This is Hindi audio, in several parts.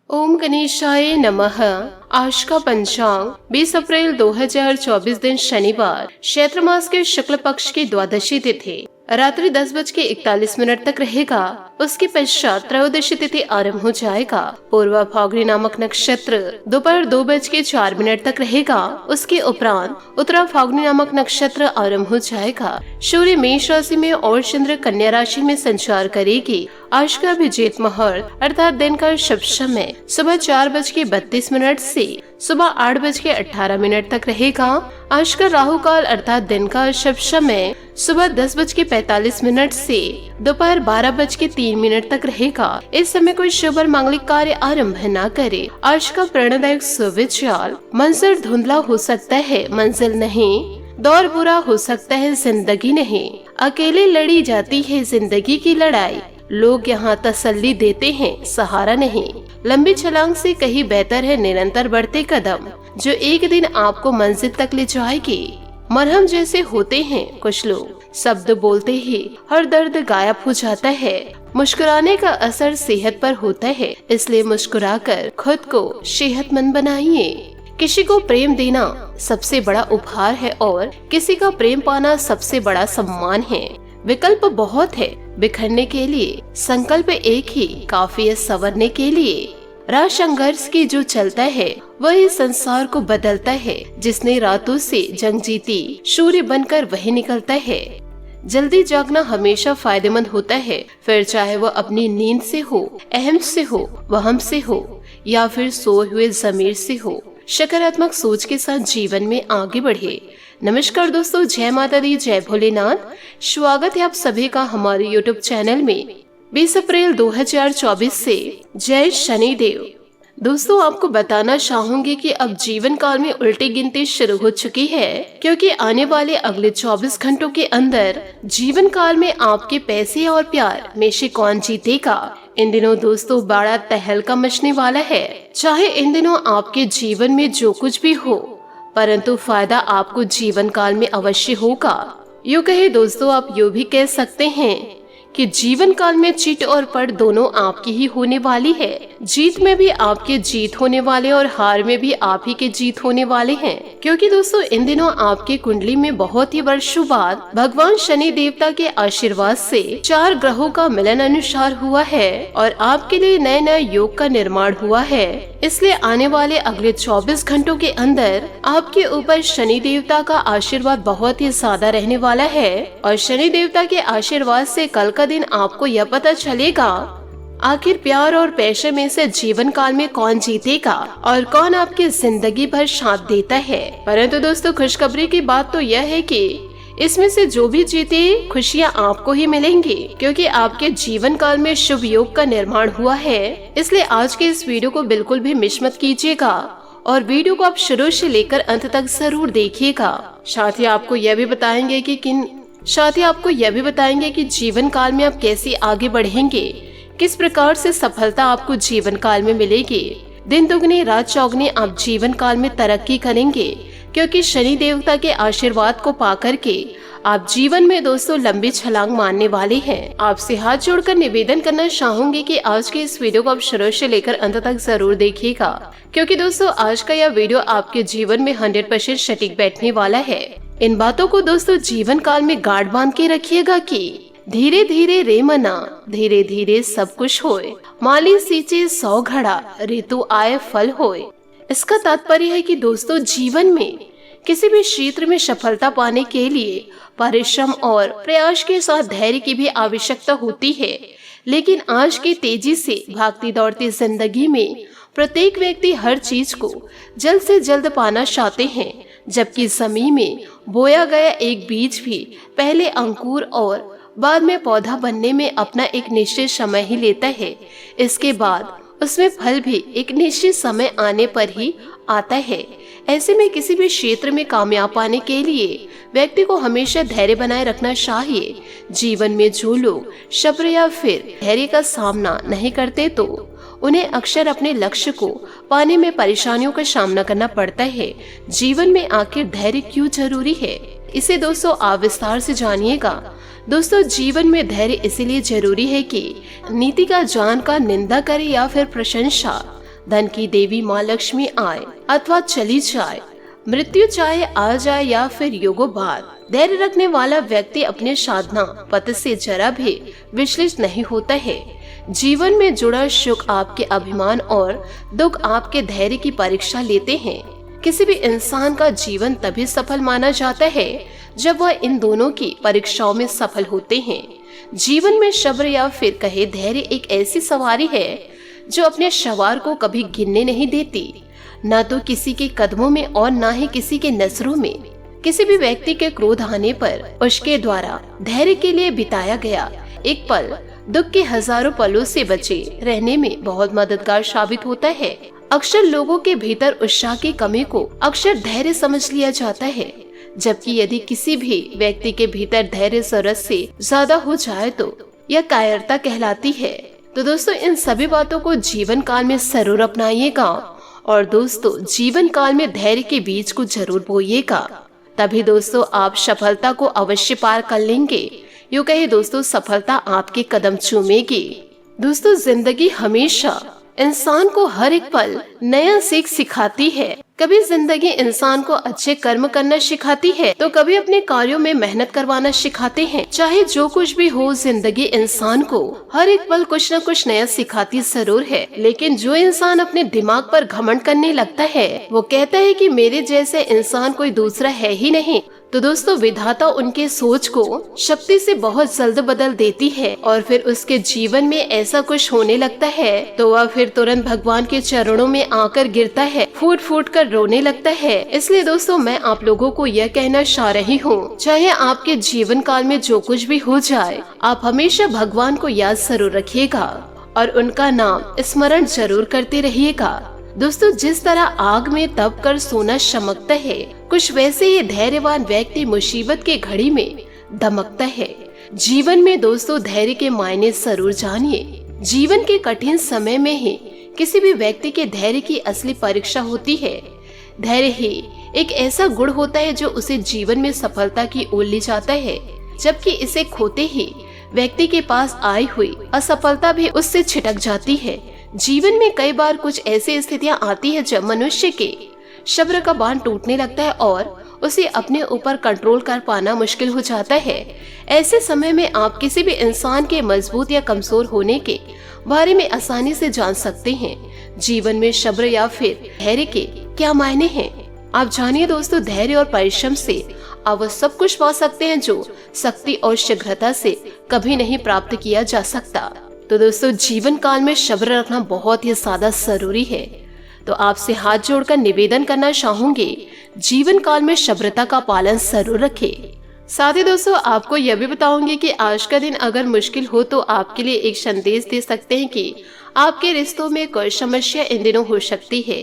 ओम गणेशाय नमः। आज का पंचांग 20 अप्रैल 2024 दिन शनिवार, चैत्र मास के शुक्ल पक्ष की द्वादशी तिथि रात्रि 10:41 तक रहेगा। उसके पश्चात त्रयोदशी तिथि आरंभ हो जाएगा। पूर्वा फाल्गुनी नामक नक्षत्र दोपहर 2:04 तक रहेगा। उसके उपरांत उत्तरा फाल्गुनी नामक नक्षत्र आरंभ हो जाएगा। सूर्य मेष राशि में और चंद्र कन्या राशि में संचार करेगी। आज का अभिजीत मुहूर्त अर्थात दिन का शुभ समय सुबह 4:32 से सुबह 8:18 तक रहेगा। आज का राहु काल अर्थात दिन का शुभ समय सुबह 10:45 से दोपहर 12:03 तक रहेगा। इस समय कोई शुभ और मांगलिक कार्य आरंभ न करे। आज का प्रेरणादायक सुविचार, मंजर धुंधला हो सकता है, मंजिल नहीं। दौर बुरा हो सकता है, जिंदगी नहीं। अकेले लड़ी जाती है जिंदगी की लड़ाई। लोग यहाँ तसल्ली देते हैं, सहारा नहीं। लंबी छलांग से कहीं बेहतर है निरंतर बढ़ते कदम, जो एक दिन आपको मंजिल तक ले जाएगी। मरहम जैसे होते हैं कुछ लोग, शब्द बोलते ही हर दर्द गायब हो जाता है। मुस्कुराने का असर सेहत पर होता है, इसलिए मुस्कुराकर खुद को सेहतमंद बनाइए। किसी को प्रेम देना सबसे बड़ा उपहार है और किसी का प्रेम पाना सबसे बड़ा सम्मान है। विकल्प बहुत है बिखरने के लिए, संकल्प एक ही काफी है संवरने के लिए। राह संघर्ष की जो चलता है वही संसार को बदलता है। जिसने रातों से जंग जीती, सूर्य बनकर वही निकलता है। जल्दी जागना हमेशा फायदेमंद होता है, फिर चाहे वह अपनी नींद से हो, अहम से हो, वहम से हो या फिर सोए हुए जमीर से हो। सकारात्मक सोच के साथ जीवन में आगे बढ़े। नमस्कार दोस्तों, जय माता दी, जय भोलेनाथ। स्वागत है आप सभी का हमारे YouTube चैनल में। 20 अप्रैल 2024 से जय शनिदेव। दोस्तों, आपको बताना चाहूंगी कि अब जीवन काल में उल्टी गिनती शुरू हो चुकी है, क्योंकि आने वाले अगले 24 घंटों के अंदर जीवन काल में आपके पैसे और प्यार में से कौन जीतेगा। इन दिनों दोस्तों बड़ा तहलका मचने वाला है। चाहे इन दिनों आपके जीवन में जो कुछ भी हो, परंतु फायदा आपको जीवन काल में अवश्य होगा। यूँ कहे दोस्तों, आप यूँ भी कह सकते हैं कि जीवन काल में जीत और पट दोनों आपकी ही होने वाली है। जीत में भी आपके जीत होने वाले और हार में भी आप ही के जीत होने वाले हैं, क्योंकि दोस्तों इन दिनों आपके कुंडली में बहुत ही वर्षों बाद भगवान शनि देवता के आशीर्वाद से 4 ग्रहों का मिलन अनुसार हुआ है और आपके लिए नए नए योग का निर्माण हुआ है। इसलिए आने वाले अगले 24 घंटों के अंदर आपके ऊपर शनि देवता का आशीर्वाद बहुत ही ज्यादा रहने वाला है। और शनि देवता के आशीर्वाद से कल का दिन आपको यह पता चलेगा आखिर प्यार और पैसे में से जीवन काल में कौन जीतेगा और कौन आपकी जिंदगी भर साथ देता है। परंतु दोस्तों खुशखबरी की बात तो यह है कि इसमें से जो भी जीते खुशियाँ आपको ही मिलेंगी, क्योंकि आपके जीवन काल में शुभ योग का निर्माण हुआ है। इसलिए आज के इस वीडियो को बिल्कुल भी मिस मत कीजिएगा और वीडियो को आप शुरू से लेकर अंत तक जरूर देखिएगा। साथ ही आपको यह भी बताएंगे कि जीवन काल में आप कैसे आगे बढ़ेंगे, किस प्रकार से सफलता आपको जीवन काल में मिलेगी। दिन दुगनी रात चौगनी आप जीवन काल में तरक्की करेंगे, क्योंकि शनि देवता के आशीर्वाद को पाकर के आप जीवन में दोस्तों लंबी छलांग मारने वाले हैं। आपसे हाथ जोड़कर निवेदन करना चाहूंगी कि आज के इस वीडियो को आप शुरू से लेकर अंत तक जरूर देखिएगा, क्योंकि दोस्तों आज का यह वीडियो आपके जीवन में 100% सटीक बैठने वाला है। इन बातों को दोस्तों जीवन काल में गांठ बांध के रखिएगा कि धीरे धीरे रे मना, धीरे धीरे सब कुछ होए। माली सींचे 100 घड़ा, ऋतु आए फल होए। इसका तात्पर्य है कि दोस्तों जीवन में किसी भी क्षेत्र में सफलता पाने के लिए परिश्रम और प्रयास के साथ धैर्य की भी आवश्यकता होती है। लेकिन आज की तेजी से भागती दौड़ती जिंदगी में प्रत्येक व्यक्ति हर चीज को जल्द से जल्द पाना चाहते हैं, जबकि जमीन में बोया गया एक बीज भी पहले अंकुर और बाद में पौधा बनने में अपना एक निश्चित समय ही लेता है। इसके बाद उसमें फल भी एक निश्चित समय आने पर ही आता है। ऐसे में किसी भी क्षेत्र में कामयाब पाने के लिए व्यक्ति को हमेशा धैर्य बनाए रखना चाहिए। जीवन में जो लोग सब्र या फिर धैर्य का सामना नहीं करते तो उन्हें अक्सर अपने लक्ष्य को पाने में परेशानियों का सामना करना पड़ता है। जीवन में आखिर धैर्य क्यों जरूरी है, इसे दोस्तों आप विस्तार से जानिएगा। दोस्तों जीवन में धैर्य इसीलिए जरूरी है कि नीति का जान का निंदा करे या फिर प्रशंसा, धन की देवी माँ लक्ष्मी आए अथवा चली जाए, मृत्यु चाहे आ जाए या फिर युगों बाद, धैर्य रखने वाला व्यक्ति अपने साधना पथ से जरा भी विचलित नहीं होता है। जीवन में जुड़ा सुख आपके अभिमान और दुख आपके धैर्य की परीक्षा लेते हैं। किसी भी इंसान का जीवन तभी सफल माना जाता है जब वह इन दोनों की परीक्षाओं में सफल होते हैं। जीवन में सब्र या फिर कहे धैर्य एक ऐसी सवारी है जो अपने सवार को कभी गिरने नहीं देती, न तो किसी के कदमों में और न ही किसी के नजरों में। किसी भी व्यक्ति के क्रोध आने पर उसके द्वारा धैर्य के लिए बिताया गया एक पल दुख के हजारों पलों से बचे रहने में बहुत मददगार साबित होता है। अक्सर लोगों के भीतर उत्साह की कमी को अक्सर धैर्य समझ लिया जाता है, जबकि यदि किसी भी व्यक्ति के भीतर धैर्य जरूरत से ज्यादा हो जाए तो यह कायरता कहलाती है। तो दोस्तों, इन सभी बातों को जीवन काल में जरूर अपनाइएगा और दोस्तों जीवन काल में धैर्य के बीज को जरूर बोइएगा, तभी दोस्तों आप सफलता को अवश्य पार कर लेंगे। यूँ कहे दोस्तों, सफलता आपके कदम चूमेगी। दोस्तों, जिंदगी हमेशा इंसान को हर एक पल नया सीख सिखाती है। कभी जिंदगी इंसान को अच्छे कर्म करना सिखाती है तो कभी अपने कार्यों में मेहनत करवाना सिखाते हैं। चाहे जो कुछ भी हो, जिंदगी इंसान को हर एक पल कुछ न कुछ नया सिखाती जरूर है। लेकिन जो इंसान अपने दिमाग पर घमंड करने लगता है, वो कहता है कि मेरे जैसे इंसान कोई दूसरा है ही नहीं, तो दोस्तों विधाता उनके सोच को शक्ति से बहुत जल्द बदल देती है और फिर उसके जीवन में ऐसा कुछ होने लगता है तो वह फिर तुरंत भगवान के चरणों में आकर गिरता है, फूट फूट कर रोने लगता है। इसलिए दोस्तों मैं आप लोगों को यह कहना चाह रही हूँ, चाहे आपके जीवन काल में जो कुछ भी हो जाए, आप हमेशा भगवान को याद जरूर रखिएगा और उनका नाम स्मरण जरूर करते रहिएगा। दोस्तों, जिस तरह आग में तप कर सोना चमकता है, कुछ वैसे ही धैर्यवान व्यक्ति मुसीबत के घड़ी में दमकता है। जीवन में दोस्तों धैर्य के मायने जरूर जानिए। जीवन के कठिन समय में ही किसी भी व्यक्ति के धैर्य की असली परीक्षा होती है। धैर्य ही एक ऐसा गुण होता है जो उसे जीवन में सफलता की ओर ले जाता है, जबकि इसे खोते ही व्यक्ति के पास आई हुई असफलता भी उससे छिटक जाती है। जीवन में कई बार कुछ ऐसी स्थितियां आती है जब मनुष्य के सब्र का बांध टूटने लगता है और उसे अपने ऊपर कंट्रोल कर पाना मुश्किल हो जाता है। ऐसे समय में आप किसी भी इंसान के मजबूत या कमजोर होने के बारे में आसानी से जान सकते हैं। जीवन में सब्र या फिर धैर्य के क्या मायने हैं, आप जानिए दोस्तों। धैर्य और परिश्रम से आप वो सब कुछ पा सकते हैं जो शक्ति और शीघ्रता से कभी नहीं प्राप्त किया जा सकता। तो दोस्तों जीवन काल में सब्र रखना बहुत ही ज्यादा जरूरी है। तो आपसे हाथ जोड़कर निवेदन करना चाहूंगी, जीवन काल में सब्रता का पालन जरूर रखें। साथ ही दोस्तों आपको यह भी बताऊंगी कि आज का दिन अगर मुश्किल हो तो आपके लिए एक संदेश दे सकते हैं कि आपके रिश्तों में कोई समस्या इन दिनों हो सकती है।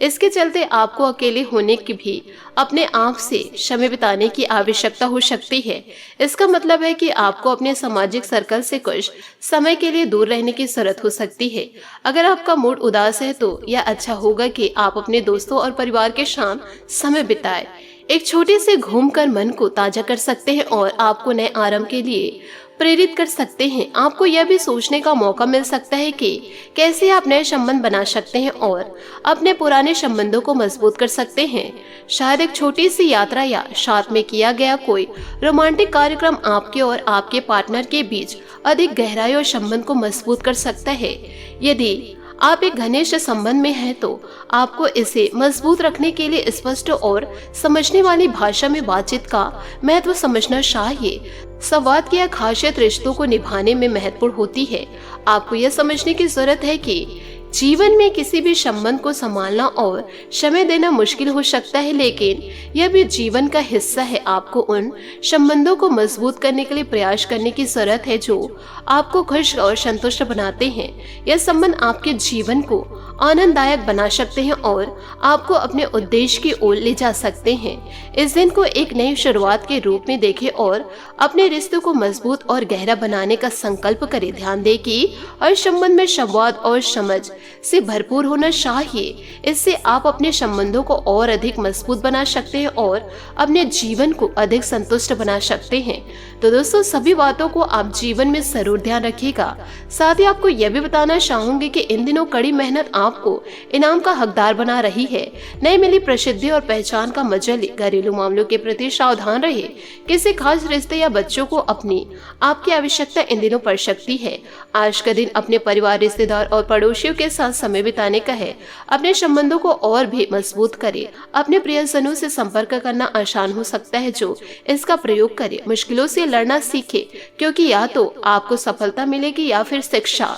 इसके चलते आपको अकेले होने की भी अपने आप से समय बिताने की आवश्यकता हो सकती है। इसका मतलब है कि आपको अपने सामाजिक सर्कल से कुछ समय के लिए दूर रहने की जरूरत हो सकती है। अगर आपका मूड उदास है तो यह अच्छा होगा कि आप अपने दोस्तों और परिवार के साथ समय बिताएं। एक छोटे से घूमकर मन को ताजा कर सकते हैं और आपको नए आराम के लिए प्रेरित कर सकते हैं। आपको यह भी सोचने का मौका मिल सकता है कि कैसे आप नए संबंध बना सकते हैं और अपने पुराने संबंधों को मजबूत कर सकते हैं। शायद एक छोटी सी यात्रा या साथ में किया गया कोई रोमांटिक कार्यक्रम आपके और आपके पार्टनर के बीच अधिक गहराई और संबंध को मजबूत कर सकता है। यदि आप एक घनिष्ठ संबंध में हैं तो आपको इसे मजबूत रखने के लिए स्पष्ट और समझने वाली भाषा में बातचीत का महत्व समझना चाहिए। संवाद की यह खासियत रिश्तों को निभाने में महत्वपूर्ण होती है। आपको यह समझने की जरूरत है कि जीवन में किसी भी संबंध को संभालना और समय देना मुश्किल हो सकता है, लेकिन यह भी जीवन का हिस्सा है। आपको उन संबंधों को मजबूत करने के लिए प्रयास करने की जरूरत है जो आपको खुश और संतुष्ट बनाते हैं। यह संबंध आपके जीवन को आनंददायक बना सकते हैं और आपको अपने उद्देश्य की ओर ले जा सकते हैं। इस दिन को एक नई शुरुआत के रूप में देखें और अपने रिश्तों को मजबूत और गहरा बनाने का संकल्प करें। ध्यान दें कि हर संबंध में संवाद और समझ से भरपूर होना चाहिए। इससे आप अपने संबंधों को और अधिक मजबूत बना सकते हैं और अपने जीवन को अधिक संतुष्ट बना सकते हैं। तो दोस्तों सभी बातों को आप जीवन में जरूर ध्यान रखिएगा। साथ ही आपको यह भी बताना चाहूंगी कि इन दिनों कड़ी मेहनत आप को इनाम का हकदार बना रही है। नई मिली प्रसिद्धि और पहचान का मजा ले। घरेलू मामलों के प्रति सावधान रहे। किसी खास रिश्ते या बच्चों को अपनी आपकी आवश्यकता इन दिनों पड़ सकती है। आज का दिन अपने परिवार, रिश्तेदार और पड़ोसियों के साथ समय बिताने का है। अपने संबंधों को और भी मजबूत करें। अपने प्रियजनों से संपर्क करना आसान हो सकता है, जो इसका प्रयोग करे। मुश्किलों से लड़ना सीखे, क्योंकि या तो आपको सफलता मिलेगी या फिर शिक्षा।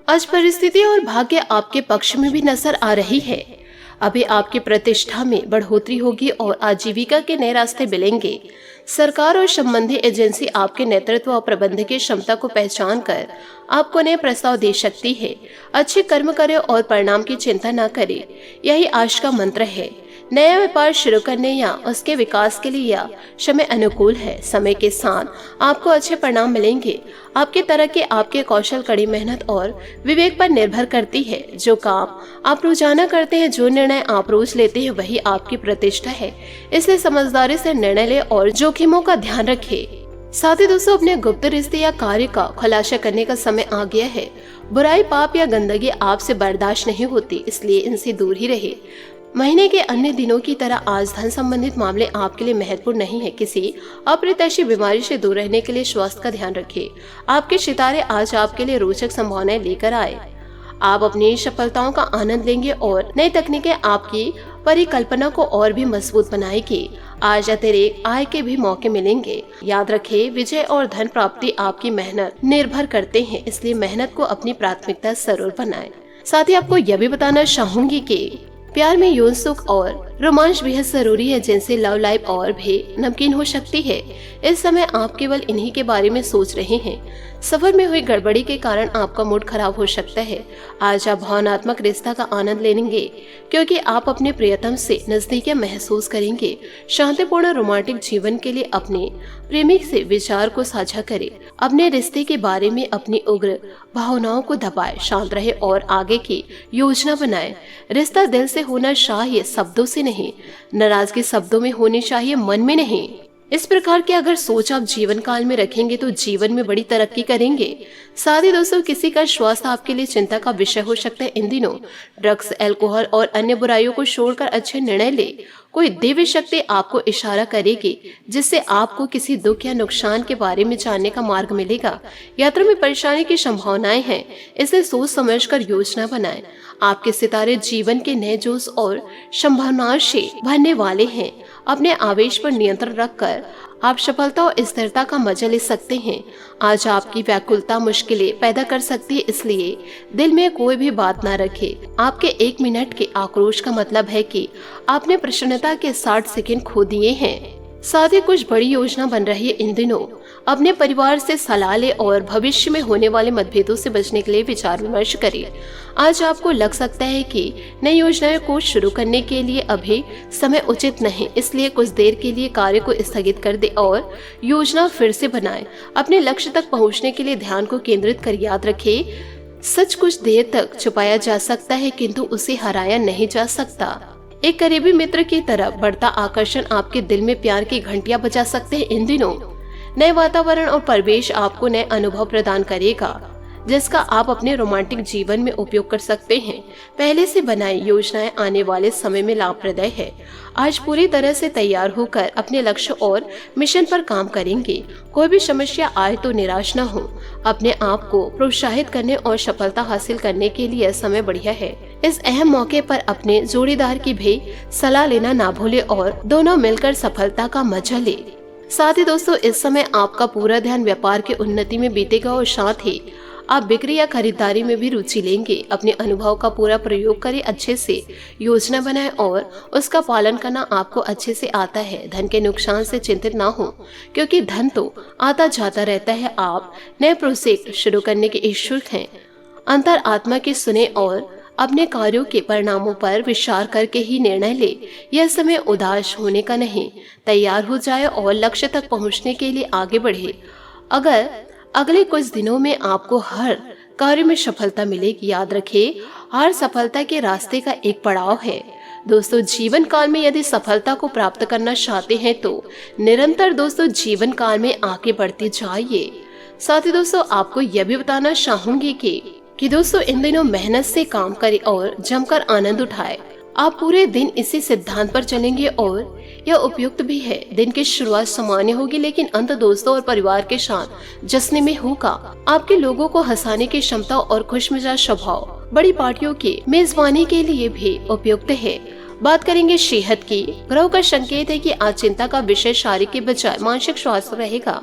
आज परिस्थिति और भाग्य आपके पक्ष में भी नजर आ रही है। अभी आपकी प्रतिष्ठा में बढ़ोतरी होगी और आजीविका के नए रास्ते मिलेंगे। सरकार और संबंधित एजेंसी आपके नेतृत्व और प्रबंधकीय क्षमता को पहचान कर आपको नए प्रस्ताव दे सकती है। अच्छे कर्म करें और परिणाम की चिंता न करें, यही आज का मंत्र है। नया व्यापार शुरू करने या उसके विकास के लिए यह समय अनुकूल है। समय के साथ आपको अच्छे परिणाम मिलेंगे। आपकी तरक्की आपके कौशल, कड़ी मेहनत और विवेक पर निर्भर करती है। जो काम आप रोजाना करते हैं, जो निर्णय आप रोज लेते हैं, वही आपकी प्रतिष्ठा है। इसलिए समझदारी से निर्णय ले और जोखिमों का ध्यान रखें। साथ ही दोस्तों, अपने गुप्त रिश्ते या कार्य का खुलासा करने का समय आ गया है। बुराई, पाप या गंदगी आपसे बर्दाश्त नहीं होती, इसलिए इनसे दूर ही रहे। महीने के अन्य दिनों की तरह आज धन संबंधित मामले आपके लिए महत्वपूर्ण नहीं है। किसी अप्रत्याशित बीमारी से दूर रहने के लिए स्वास्थ्य का ध्यान रखें। आपके सितारे आज आपके लिए रोचक संभावनाएं लेकर आए। आप अपनी सफलताओं का आनंद लेंगे और नई तकनीकें आपकी परिकल्पना को और भी मजबूत बनाएगी। आज अतिरिक्त आय के भी मौके मिलेंगे। याद रखें, विजय और धन प्राप्ति आपकी मेहनत निर्भर करते हैं, इसलिए मेहनत को अपनी प्राथमिकता जरूर बनाएं। साथ ही आपको यह भी बताना चाहूंगी कि प्यार में यौन सुख और रोमांच बेहद जरूरी है, जिनसे लव लाइफ और भी नमकीन हो सकती है। इस समय आप केवल इन्हीं के बारे में सोच रहे हैं। सफर में हुई गड़बड़ी के कारण आपका मूड खराब हो सकता है। आज आप भावनात्मक रिश्ता का आनंद लेंगे, क्योंकि आप अपने प्रियतम से नजदीकियां महसूस करेंगे। शांतिपूर्ण रोमांटिक जीवन के लिए अपने प्रेमी से विचार को साझा करें। अपने रिश्ते के बारे में अपनी उग्र भावनाओं को दबाएं, शांत रहे और आगे की योजना बनाएं। रिश्ता दिल से होना चाहिए, शब्दों से नहीं। नाराजगी शब्दों में होनी चाहिए, मन में नहीं। इस प्रकार की अगर सोच आप जीवन काल में रखेंगे तो जीवन में बड़ी तरक्की करेंगे। साथ ही दोस्तों, किसी का स्वास्थ्य आपके लिए चिंता का विषय हो सकता है। इन दिनों ड्रग्स, अल्कोहल और अन्य बुराइयों को छोड़कर अच्छे निर्णय ले। कोई दिव्य शक्ति आपको इशारा करेगी, जिससे आपको किसी दुख या नुकसान के बारे में जानने का मार्ग मिलेगा। यात्रा में परेशानी की संभावनाएं हैं, इसलिए सोच समझकर योजना बनाएं। आपके सितारे जीवन के नए जोश और संभावनाओं से भरने वाले हैं। अपने आवेश पर नियंत्रण रखकर आप सफलता और स्थिरता का मजा ले सकते हैं। आज आपकी व्याकुलता मुश्किलें पैदा कर सकती है, इसलिए दिल में कोई भी बात ना रखे। आपके 1 मिनट के आक्रोश का मतलब है कि आपने प्रसन्नता के 60 सेकंड खो दिए हैं। साथ ही कुछ बड़ी योजना बन रही है। इन दिनों अपने परिवार से सलाह ले और भविष्य में होने वाले मतभेदों से बचने के लिए विचार विमर्श करिए। आज आपको लग सकता है कि नई योजनाओं को शुरू करने के लिए अभी समय उचित नहीं, इसलिए कुछ देर के लिए कार्य को स्थगित कर दे और योजना फिर से बनाएं। अपने लक्ष्य तक पहुंचने के लिए ध्यान को केंद्रित कर याद रखें, सच कुछ देर तक छुपाया जा सकता है, किंतु उसे हराया नहीं जा सकता। एक करीबी मित्र की तरफ बढ़ता आकर्षण आपके दिल में प्यार की घंटियां बजा सकते हैं। इन दिनों नए वातावरण और परिवेश आपको नए अनुभव प्रदान करेगा, जिसका आप अपने रोमांटिक जीवन में उपयोग कर सकते हैं। पहले से बनाई योजनाएं आने वाले समय में लाभप्रद है। आज पूरी तरह से तैयार होकर अपने लक्ष्य और मिशन पर काम करेंगे। कोई भी समस्या आए तो निराश न हो। अपने आप को प्रोत्साहित करने और सफलता हासिल करने के लिए समय बढ़िया है। इस अहम मौके पर अपने जोड़ीदार की भी सलाह लेना ना भूले और दोनों मिलकर सफलता का मजा ले। साथ ही दोस्तों, इस समय आपका पूरा ध्यान व्यापार की उन्नति में बीतेगा और साथ ही आप बिक्री या खरीदारी में भी रुचि लेंगे। अपने अनुभव का पूरा प्रयोग करें, अच्छे से योजना बनाएं और उसका पालन करना आपको अच्छे से आता है। धन के नुकसान से चिंतित ना हो, क्योंकि धन तो आता जाता रहता है। आप नए प्रोजेक्ट शुरू करने के इच्छुक हैं। अंतर आत्मा की सुने और अपने कार्यों के परिणामों पर विचार करके ही निर्णय ले। यह समय उदास होने का नहीं, तैयार हो जाए और लक्ष्य तक पहुंचने के लिए आगे बढ़े। अगर अगले कुछ दिनों में आपको हर कार्य में सफलता मिलेगी, याद रखें, हर सफलता के रास्ते का एक पड़ाव है। दोस्तों, जीवन काल में यदि सफलता को प्राप्त करना चाहते हैं तो निरंतर दोस्तों जीवन काल में आगे बढ़ते जाइए। साथ ही दोस्तों, आपको यह भी बताना चाहूंगी कि कि दोस्तों इन दिनों मेहनत से काम करें और जमकर आनंद उठाए। आप पूरे दिन इसी सिद्धांत पर चलेंगे और यह उपयुक्त भी है। दिन की शुरुआत सामान्य होगी लेकिन अंत दोस्तों और परिवार के साथ जश्न में होगा। आपके लोगों को हंसाने की क्षमता और खुशमिजाज स्वभाव बड़ी पार्टियों की मेजबानी के लिए भी उपयुक्त है। बात करेंगे सेहत की। ग्रह का संकेत है कि आज चिंता का विषय शारीरिक के बजाय मानसिक स्वास्थ्य रहेगा।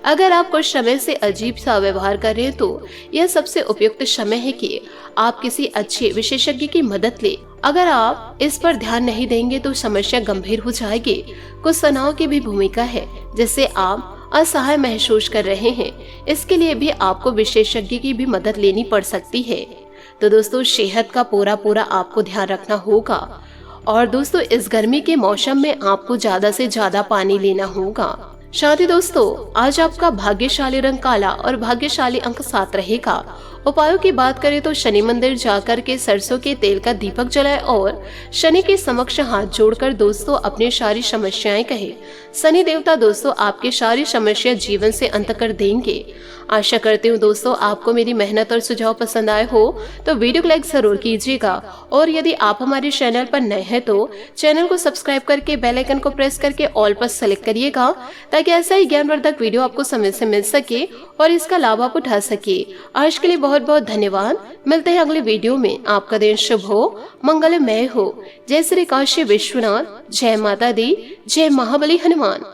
अगर आप कुछ समय से अजीब सा व्यवहार कर रहे हैं तो यह सबसे उपयुक्त समय है कि आप किसी अच्छे विशेषज्ञ की मदद लें। अगर आप इस पर ध्यान नहीं देंगे तो समस्या गंभीर हो जाएगी। कुछ तनाव की भी भूमिका है जिससे आप असहाय महसूस कर रहे हैं। इसके लिए भी आपको विशेषज्ञ की भी मदद लेनी पड़ सकती है। तो दोस्तों सेहत का पूरा आपको ध्यान रखना होगा। और दोस्तों इस गर्मी के मौसम में आपको ज्यादा से ज्यादा पानी लेना होगा। साथ ही दोस्तों आज आपका भाग्यशाली रंग काला और भाग्यशाली अंक 7 रहेगा। उपायों की बात करें तो शनि मंदिर जाकर के सरसों के तेल का दीपक जलाए और शनि के समक्ष हाथ जोड़कर दोस्तों अपनी सारी समस्याएं कहे। शनि देवता दोस्तों आपकी सारी समस्या जीवन से अंत कर देंगे। आशा करती हूँ दोस्तों आपको मेरी मेहनत और सुझाव पसंद आए हो तो वीडियो को लाइक जरूर कीजिएगा। और यदि आप हमारे चैनल पर नए हैं तो चैनल को सब्सक्राइब करके बेल आइकन को प्रेस करके ऑल पर सेलेक्ट करिएगा ताकि ऐसा ही ज्ञानवर्धक वीडियो आपको समय से मिल सके और इसका लाभ आप उठा सके। आज के लिए बहुत बहुत धन्यवाद। मिलते हैं अगले वीडियो में। आपका दिन शुभ हो, मंगलमय हो। जय श्री काशी विश्वनाथ, जय माता दी, जय महाबली हनुमान।